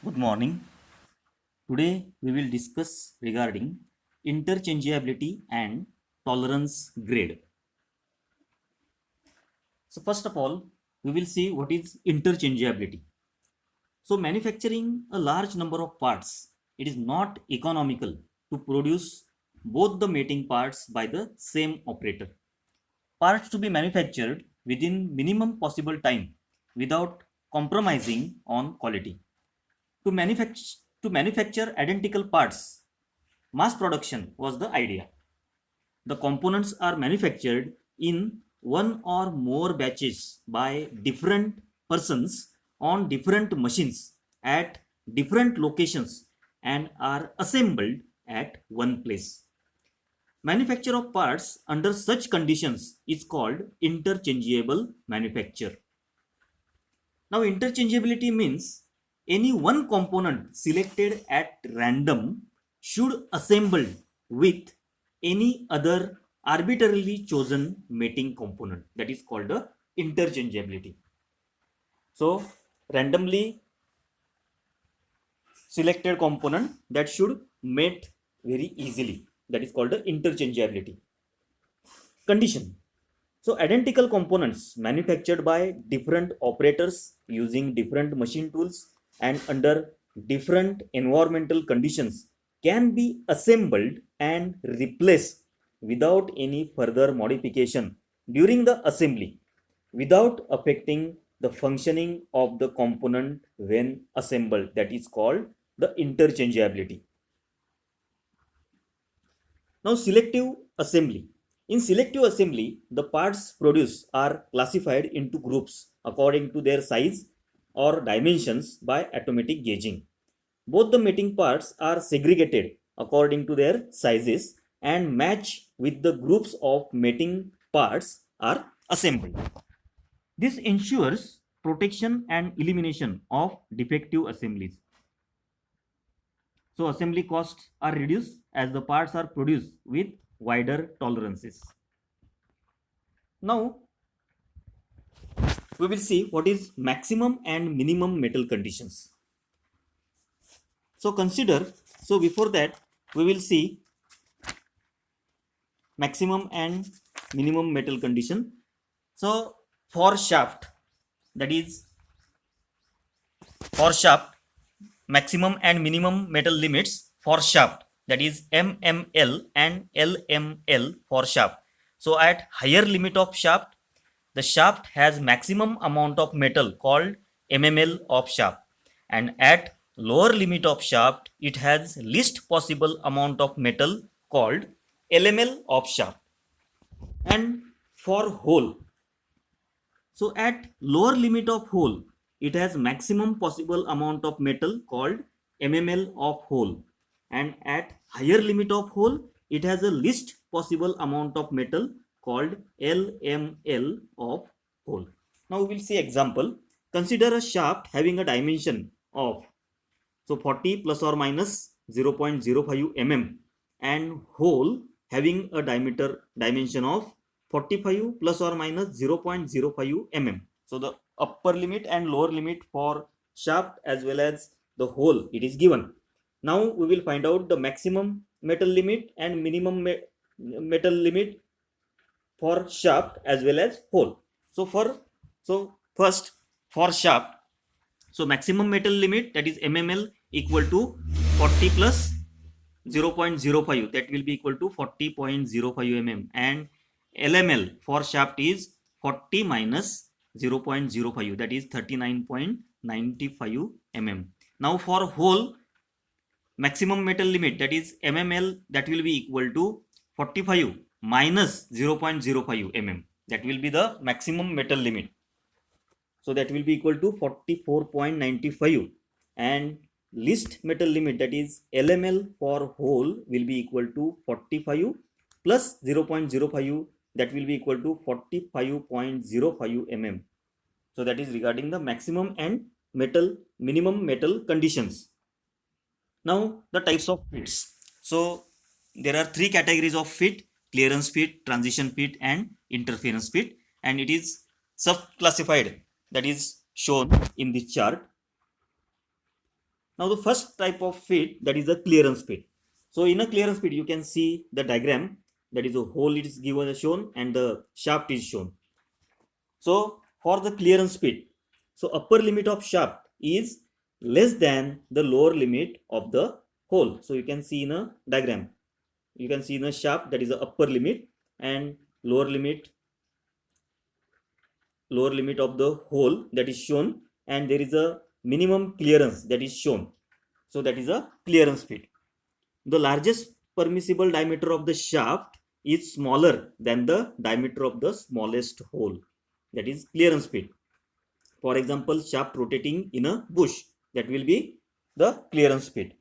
Good morning. Today we will discuss regarding interchangeability and tolerance grade. So first of all, we will see what is interchangeability. So manufacturing a large number of parts, it is not economical to produce both the mating parts by the same operator. Parts to be manufactured within minimum possible time without compromising on quality. To manufacture identical parts, mass production was the idea. The components are manufactured in one or more batches by different persons on different machines at different locations and are assembled at one place. Manufacture of parts under such conditions is called interchangeable manufacture. Now, interchangeability means any one component selected at random should assemble with any other arbitrarily chosen mating component. That is called the interchangeability. So, randomly selected component that should mate very easily. That is called the interchangeability. Condition. So, identical components manufactured by different operators using different machine tools and under different environmental conditions can be assembled and replaced without any further modification during the assembly without affecting the functioning of the component when assembled. That is called the interchangeability. Now, selective assembly. In selective assembly, the parts produced are classified into groups according to their size or dimensions by automatic gauging. Both the mating parts are segregated according to their sizes and match with the groups of mating parts are assembled. This ensures protection and elimination of defective assemblies. So assembly costs are reduced as the parts are produced with wider tolerances. Now we will see what is maximum and minimum metal conditions. So before that we will see maximum and minimum metal condition. So for shaft, that is for shaft, maximum and minimum metal limits for shaft, that is mml and lml for shaft. So at higher limit of shaft, the shaft has maximum amount of metal called mml of shaft, and at lower limit of shaft it has least possible amount of metal called lml of shaft. And for hole, so at lower limit of hole, it has maximum possible amount of metal called mml of hole. And at higher limit of hole, it has a least possible amount of metal called lml of hole. Now we will see example. Consider a shaft having a dimension of 40 plus or minus 0.05 mm and hole having a dimension of 45 plus or minus 0.05 mm. So the upper limit and lower limit for shaft as well as the hole it is given. Now we will find out the maximum metal limit and minimum metal limit for shaft as well as hole. So first for shaft, so maximum metal limit, that is mml, equal to 40 plus 0.05, that will be equal to 40.05 mm, and lml for shaft is 40 minus 0.05, that is 39.95 mm. Now for hole, maximum metal limit, that is mml, that will be equal to 45 minus 0.05 mm, that will be the maximum metal limit. So that will be equal to 44.95, and least metal limit, that is LML for hole, will be equal to 45 plus 0.05, that will be equal to 45.05 mm. So that is regarding the maximum and minimum metal conditions. Now the types of fits. So there are three categories of fit: clearance fit, transition fit, and interference fit, and it is sub classified, that is shown in this chart. Now the first type of fit, that is the clearance fit. So in a clearance fit, you can see the diagram, that is a hole is given shown and the shaft is shown. So for the clearance fit, so upper limit of shaft is less than the lower limit of the hole. So you can see in a diagram, you can see in a shaft, that is the upper limit, and lower limit of the hole, that is shown, and there is a minimum clearance that is shown. So that is a clearance fit. The largest permissible diameter of the shaft is smaller than the diameter of the smallest hole, that is clearance fit. For example, shaft rotating in a bush, that will be the clearance fit.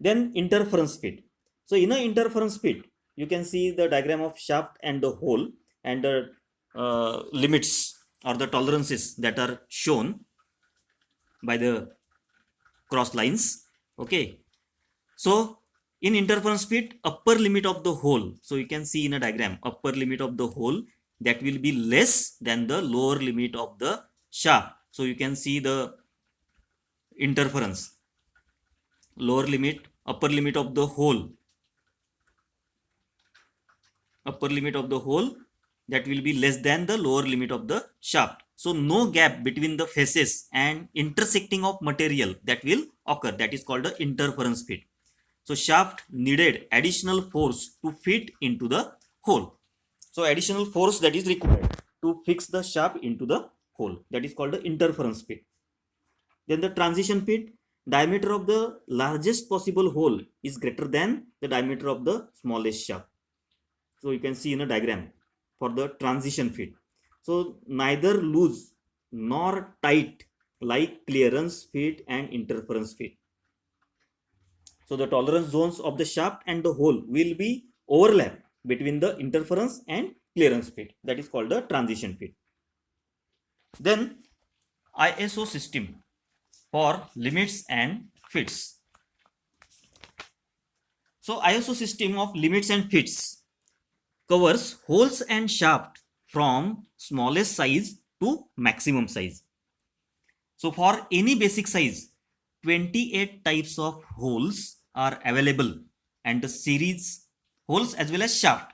Then interference fit. So in a interference fit, you can see the diagram of shaft and the hole, and the limits or the tolerances that are shown by the cross lines. Okay, so in interference fit, upper limit of the hole, so you can see in a diagram, upper limit of the hole, that will be less than the lower limit of the shaft. So you can see the interference, lower limit, upper limit of the hole, that will be less than the lower limit of the shaft. So no gap between the faces and intersecting of material that will occur, that is called the interference fit. So shaft needed additional force to fit into the hole. So additional force that is required to fix the shaft into the hole, that is called the interference fit. Then the transition fit, diameter of the largest possible hole is greater than the diameter of the smallest shaft. So you can see in a diagram for the transition fit. So neither loose nor tight like clearance fit and interference fit. So the tolerance zones of the shaft and the hole will be overlap between the interference and clearance fit, that is called the transition fit. Then ISO system for limits and fits. So ISO system of limits and fits covers holes and shaft from smallest size to maximum size. So for any basic size, 28 types of holes are available, and the series holes as well as shaft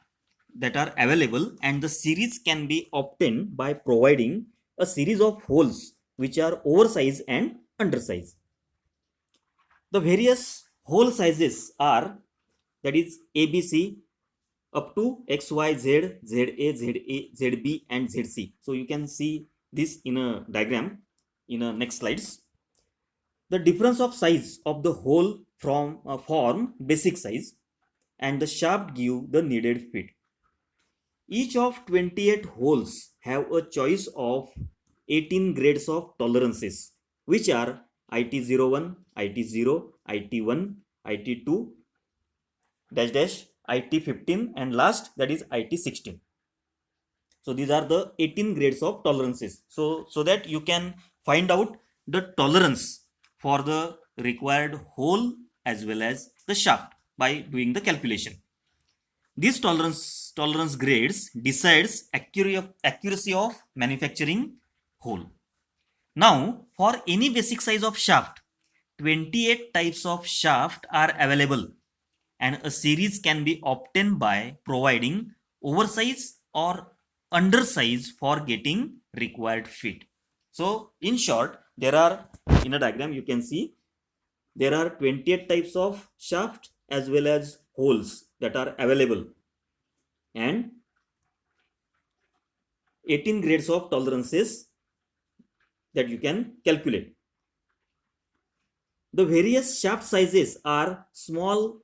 that are available, and the series can be obtained by providing a series of holes which are oversized and undersized. The various hole sizes are, that is ABC up to XYZ, ZA, ZA, ZB and ZC. So you can see this in a diagram in a next slides. The difference of size of the hole from form basic size, and the shaft give the needed fit. Each of 28 holes have a choice of 18 grades of tolerances, which are IT01, IT0, IT1, IT2, dash dash, IT15, and last, that is IT16. So these are the 18 grades of tolerances. So that you can find out the tolerance for the required hole as well as the shaft by doing the calculation. These tolerance grades decides accuracy of manufacturing hole. Now, for any basic size of shaft, 28 types of shaft are available, and a series can be obtained by providing oversize or undersize for getting required fit. So in short, there are, in a diagram you can see, there are 28 types of shaft as well as holes that are available, and 18 grades of tolerances that you can calculate. The various shaft sizes are small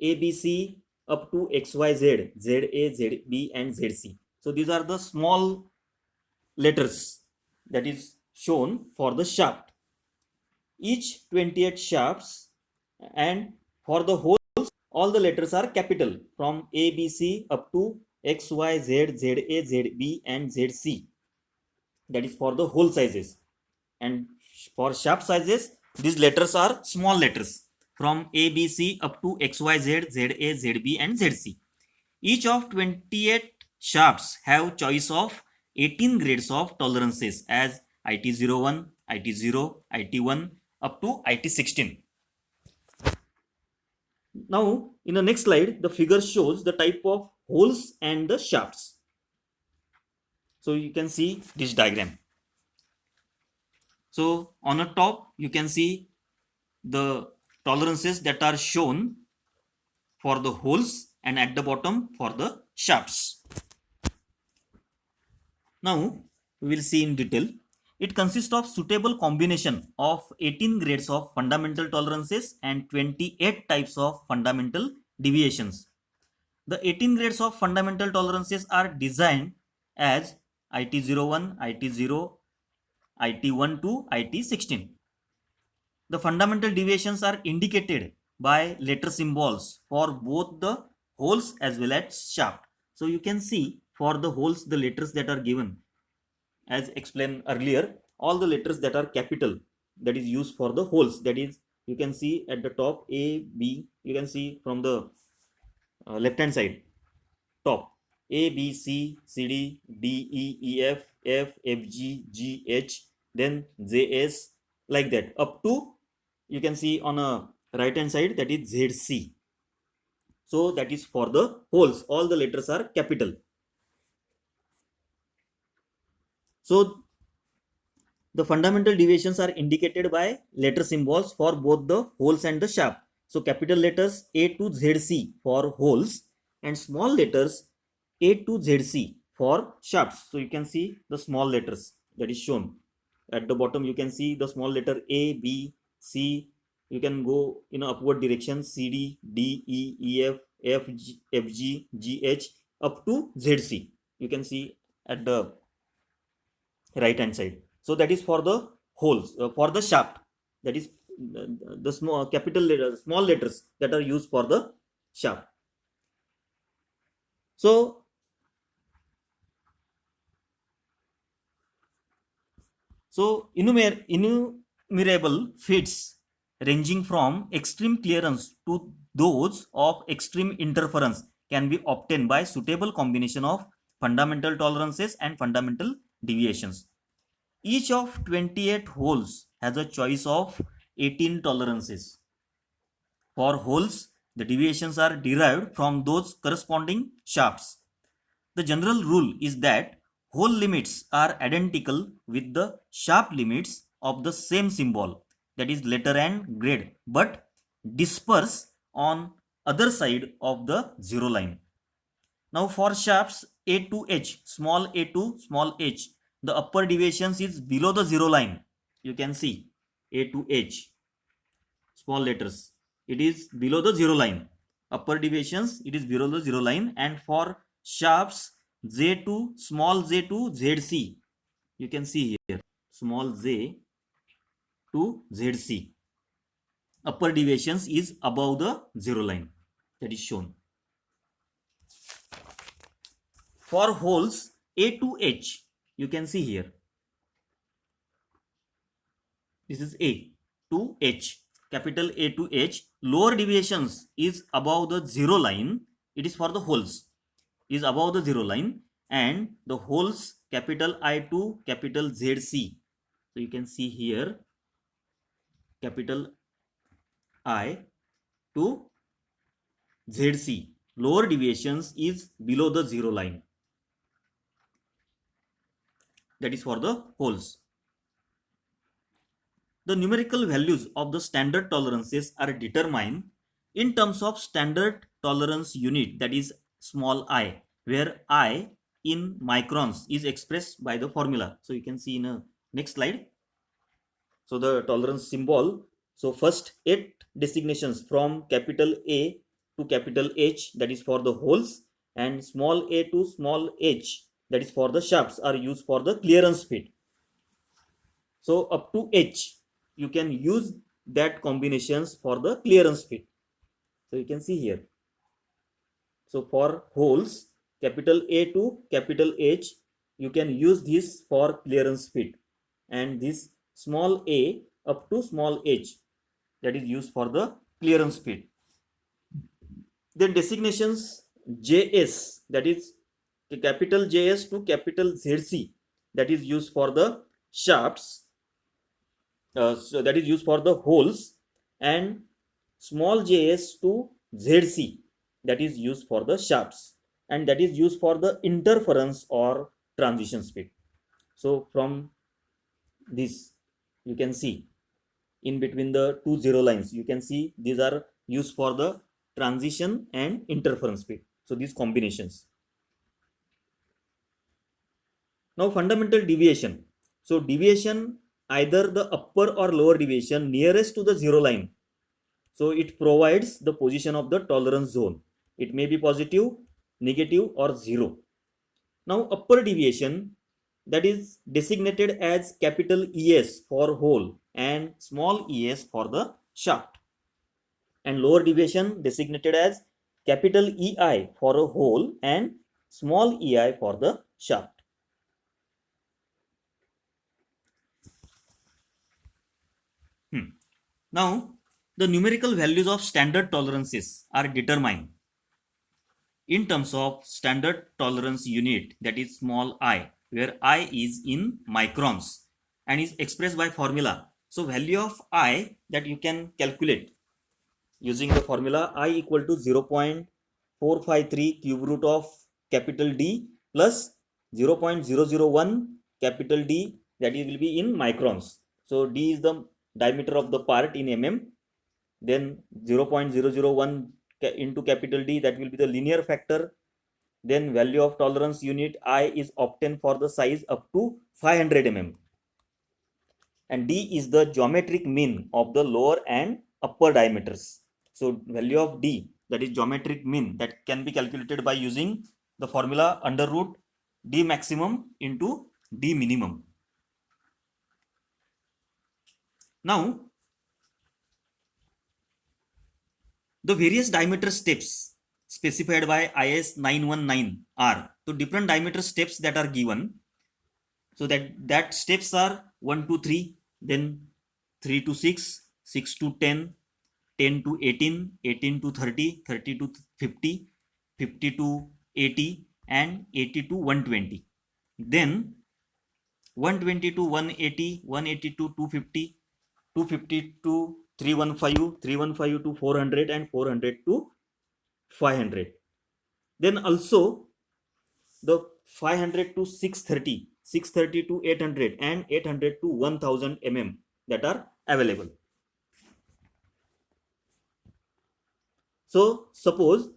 ABC up to XYZ, ZA, ZB and ZC. So these are the small letters that is shown for the shaft. Each 28 shafts, and for the holes, all the letters are capital from ABC up to XYZ, ZA, ZB and ZC. That is for the hole sizes. And for shaft sizes, these letters are small letters from ABC up to XYZ, ZA, ZB and ZC. Each of 28 shafts have choice of 18 grades of tolerances as IT01, IT0, IT1 up to IT16. Now, in the next slide, the figure shows the type of holes and the shafts. So you can see this diagram. So on the top, you can see the tolerances that are shown for the holes and at the bottom for the shafts. Now we will see in detail. It consists of suitable combination of 18 grades of fundamental tolerances and 28 types of fundamental deviations. The 18 grades of fundamental tolerances are designed as IT01, IT0, IT1 to IT16. The fundamental deviations are indicated by letter symbols for both the holes as well as shaft. So you can see for the holes the letters that are given as explained earlier, all the letters that are capital, that is used for the holes, that is you can see at the top A, B, you can see from the left hand side top A, B, C, C, D, D, E, E, F, F, F, G, G, H, then J, S, like that up to you can see on a right hand side that is ZC. So that is for the holes, all the letters are capital. So the fundamental deviations are indicated by letter symbols for both the holes and the shaft. So capital letters A to ZC for holes and small letters A to ZC for shafts. So you can see the small letters that is shown. At the bottom you can see the small letter A, B, C. You can go in upward direction C, D, D, E, E, F, F, G, F, G, G, H up to ZC. You can see at the right hand side. So that is for the holes, for the shaft, that is the small capital letters, small letters that are used for the shaft. So innumerable fits ranging from extreme clearance to those of extreme interference can be obtained by suitable combination of fundamental tolerances and fundamental deviations. Each of 28 holes has a choice of 18 tolerances. For holes, the deviations are derived from those corresponding shafts. The general rule is that hole limits are identical with the shaft limits of the same symbol, that is letter and grade, but disperse on other side of the zero line. Now for shafts A to H, small a to small h, the upper deviations is below the zero line. You can see A to H, small letters. It is below the zero line. Upper deviations, it is below the zero line. And for shafts J to small z to ZC, you can see here small z to ZC. Upper deviations is above the zero line, that is shown. For holes A to H, you can see here. This is A to H, capital A to H. Lower deviations is above the zero line. It is for the holes, is above the zero line, and the holes capital I to capital ZC. So you can see here capital I to ZC. Lower deviations is below the zero line. That is for the holes. The numerical values of the standard tolerances are determined in terms of standard tolerance unit, that is small I, where I in microns is expressed by the formula. So you can see in a next slide. So the tolerance symbol. So first 8 designations from capital A to capital H, that is for the holes, and small a to small h, that is for the shafts, are used for the clearance fit. So up to H, you can use that combinations for the clearance fit. So you can see here. So for holes, capital A to capital H, you can use this for clearance fit, and this small a up to small h, that is used for the clearance fit. Then designations JS, that is the capital JS to capital ZC, that is used for the shafts, so that is used for the holes, and small js to ZC, that is used for the shafts, and that is used for the interference or transition speed. So from this you can see in between the two zero lines, you can see these are used for the transition and interference speed. So these combinations. Now fundamental deviation. So deviation, either the upper or lower deviation nearest to the zero line. So it provides the position of the tolerance zone. It may be positive, negative or zero. Now upper deviation, that is designated as capital ES for hole and small es for the shaft, and lower deviation designated as capital EI for a hole and small ei for the shaft. Now, the numerical values of standard tolerances are determined in terms of standard tolerance unit, that is small I, where I is in microns and is expressed by formula. So value of I that you can calculate using the formula I equal to 0.453 cube root of capital D plus 0.001 capital D, that will be in microns. So D is the diameter of the part in mm, then 0.001 into capital D, that will be the linear factor. Then value of tolerance unit I is obtained for the size up to 500 mm, and D is the geometric mean of the lower and upper diameters. So value of D, that is geometric mean, that can be calculated by using the formula under root D maximum into D minimum. Now the various diameter steps specified by IS 919 are, so different diameter steps that are given. So that steps are 1 to 3, then 3 to 6, 6 to 10, 10 to 18, 18 to 30, 30 to 50, 50 to 80, and 80 to 120. Then 120 to 180, 180 to 250, 250 to 315, 315 to 400, and 400 to 500. Then also the 500 to 630, 630 to 800, and 800 to 1000 mm that are available. So suppose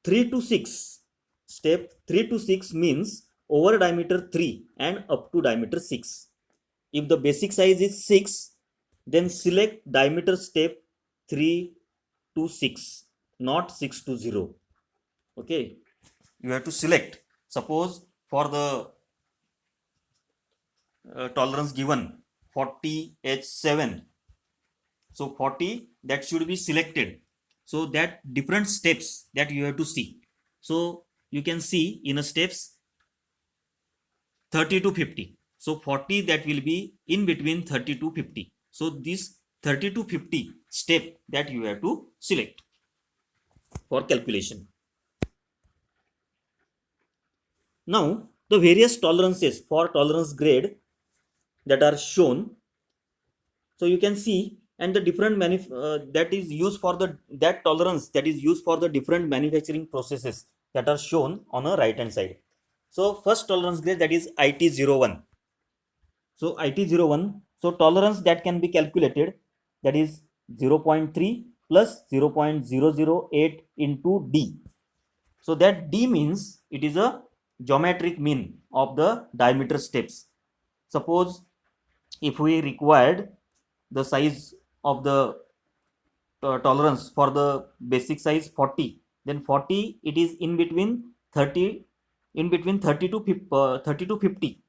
3 to 6, step 3 to 6 means over diameter 3 and up to diameter 6. If the basic size is 6, then select diameter step 3 to 6, not 6 to 0. Okay, you have to select. Suppose for the tolerance given 40H7, so 40, that should be selected. So that different steps that you have to see. So you can see in a steps 30 to 50. So 40, that will be in between 30 to 50. So this 30 to 50 step that you have to select for calculation. Now the various tolerances for tolerance grade that are shown. So you can see, and the different that is used for the that tolerance that is used for the different manufacturing processes that are shown on a right hand side. So first tolerance grade, that is IT01. So IT01, so tolerance that can be calculated, that is 0.3 plus 0.008 into D. So that D means it is a geometric mean of the diameter steps. Suppose if we required the size of the tolerance for the basic size 40, then 40, it is in between 30, in between 30 to 30 to 50,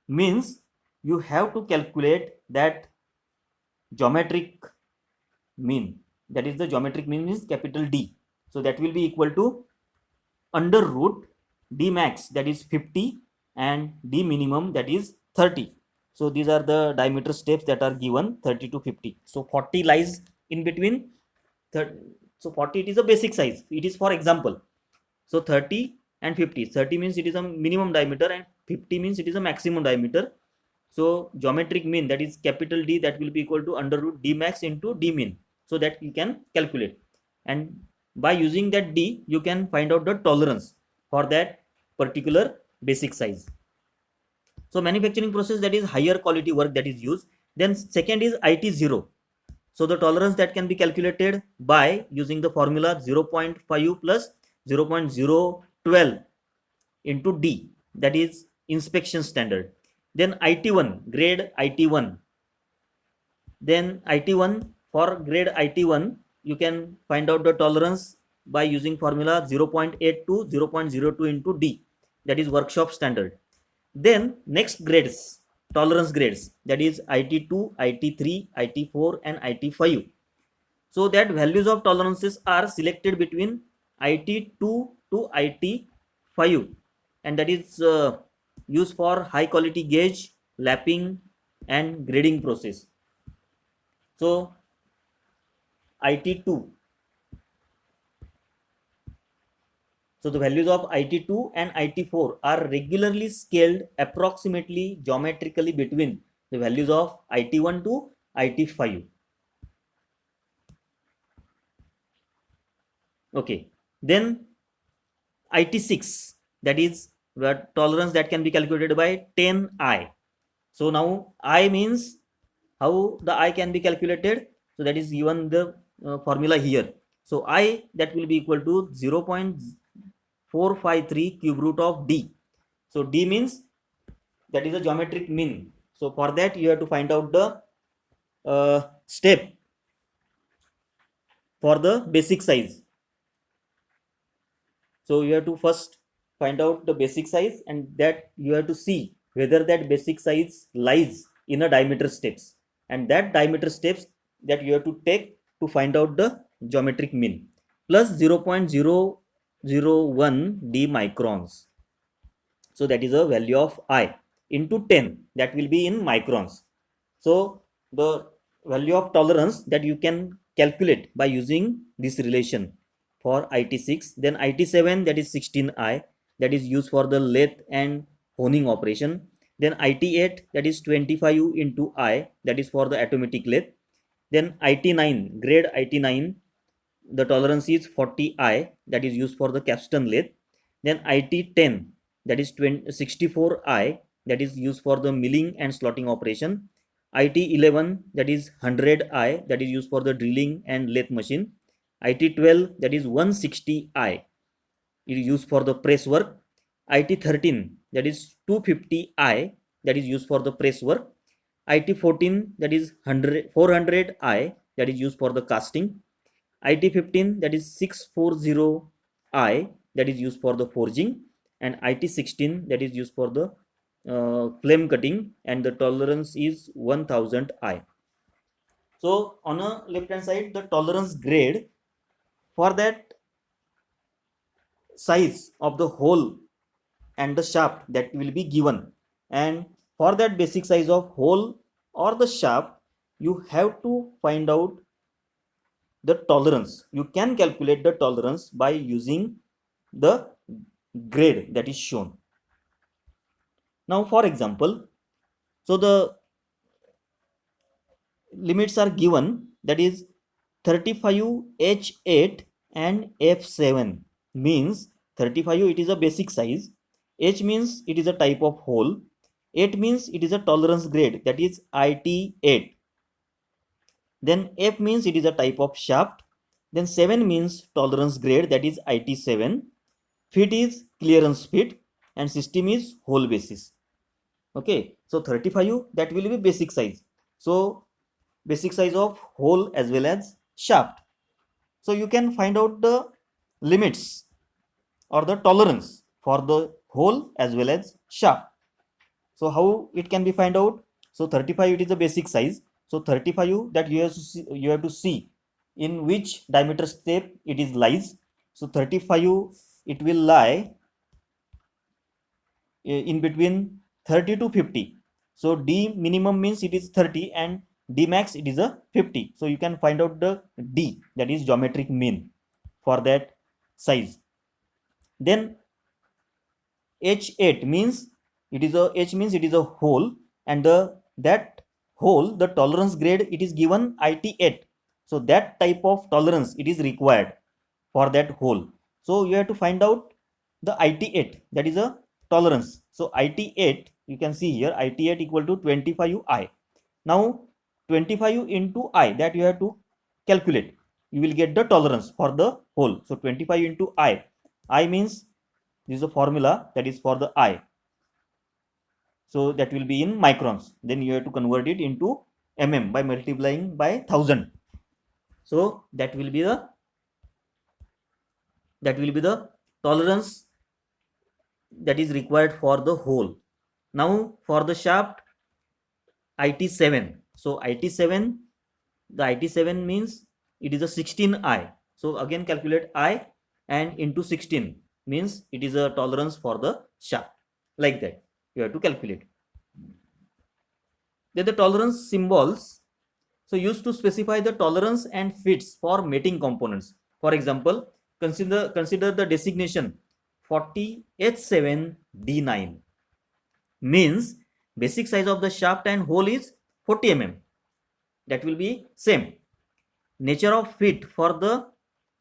means you have to calculate that geometric mean, that is the geometric mean is capital D. So that will be equal to under root D max, that is 50, and D minimum, that is 30. So these are the diameter steps that are given 30 to 50. So 40 lies in between 30, so 40, it is a basic size, it is for example. So 30 and 50, 30 means it is a minimum diameter and 50 means it is a maximum diameter. So geometric mean, that is capital D, that will be equal to under root D max into D min, so that you can calculate. and by using that D you can find out the tolerance for that particular basic size. So manufacturing process, that is higher quality work that is used. Then second is IT0. So the tolerance that can be calculated by using the formula 0.5 plus 0.012 into D, that is inspection standard. Then IT1, grade IT1. Then IT1, for grade IT1 you can find out the tolerance by using formula 0.8 to 0.02 into D, that is workshop standard. Then next grades, tolerance grades, that is IT2, IT3, IT4 and IT5. So that values of tolerances are selected between IT2 to IT5, and that is used for high quality gauge, lapping and grading process. So IT2, so the values of IT2 and IT4 are regularly scaled approximately geometrically between the values of IT1 to IT5. Okay, then IT6, that is where tolerance that can be calculated by 10I. So now I means how the I can be calculated. So that is given the formula here. So I, that will be equal to 0.453 cube root of D. So D means that is a geometric mean. So for that you have to find out the step for the basic size. So you have to first find out the basic size, and that you have to see whether that basic size lies in a diameter steps, and that diameter steps that you have to take to find out the geometric mean plus 0.001 d microns. So that is a value of I into 10, that will be in microns. So the value of tolerance that you can calculate by using this relation for IT6. Then IT7, that is 16I, that is used for the lathe and honing operation. Then IT8, that is 25 into I, that is for the automatic lathe. Then IT9, grade IT9, the tolerance is 40I, that is used for the capstan lathe. Then IT10, that is 64I, that is used for the milling and slotting operation. IT11, that is 100I, that is used for the drilling and lathe machine. IT12, that is 160I, it is used for the press work. IT13, that is 250I, that is used for the press work. IT14, that is 400I, that is used for the casting. IT15, that is 640I, that is used for the forging. And IT16, that is used for the flame cutting, and the tolerance is 1000I. So on a left hand side, the tolerance grade for that size of the hole and the shaft that will be given, and for that basic size of hole or the shaft you have to find out the tolerance. You can calculate the tolerance by using the grade that is shown. Now for example, so the limits are given, that is 35 H8 and F7, means 35 it is a basic size, H means it is a type of hole, 8 means it is a tolerance grade, that is IT8. Then F means it is a type of shaft. Then 7 means tolerance grade, that is IT7. Fit is clearance fit, and system is hole basis. Okay, so 35 that will be basic size. So basic size of hole as well as shaft. So you can find out the limits or the tolerance for the hole as well as shaft. So how it can be find out? So 35 it is the basic size. So 35 that you have to see in which diameter step it is lies. So 35 it will lie in between 30 to 50. So D minimum means it is 30 and D max it is a 50. So you can find out the D, that is geometric mean for that size. Then H8 means it is a H means it is a hole, and that hole, the tolerance grade, it is given IT8. So that type of tolerance it is required for that hole. So you have to find out the IT8, that is a tolerance. So IT8, you can see here, IT8 equal to 25I. Now 25 into I, that you have to calculate. You will get the tolerance for the hole. So 25 into I means this is a formula that is for the I. So that will be in microns. Then you have to convert it into mm by multiplying by 1000. So that will be the tolerance that is required for the hole. Now for the shaft IT7. So IT7, the IT7 means it is a 16I. So again calculate I and into 16 means it is a tolerance for the shaft. Like that you have to calculate. Then the tolerance symbols, so used to specify the tolerance and fits for mating components. For example, consider the designation 40H7D9 means basic size of the shaft and hole is 40 mm. That will be same. Nature of fit for the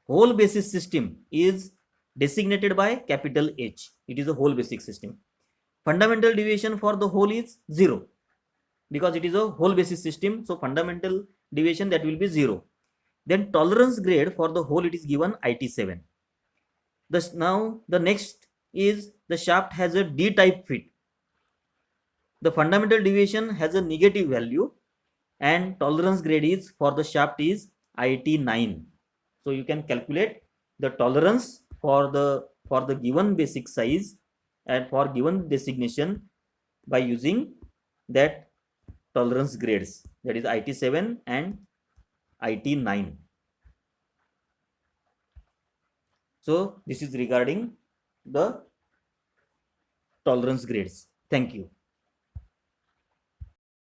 whole basis system is designated by capital H. It is a whole basic system. Fundamental deviation for the whole is 0 because it is a whole basis system. So fundamental deviation that will be 0. Then tolerance grade for the whole it is given IT7. Now the next is the shaft has a D type fit. The fundamental deviation has a negative value and tolerance grade is for the shaft is IT9. So you can calculate the tolerance for the given basic size and for given designation by using that tolerance grades, that is IT7 and IT9. So this is regarding the tolerance grades. Thank you.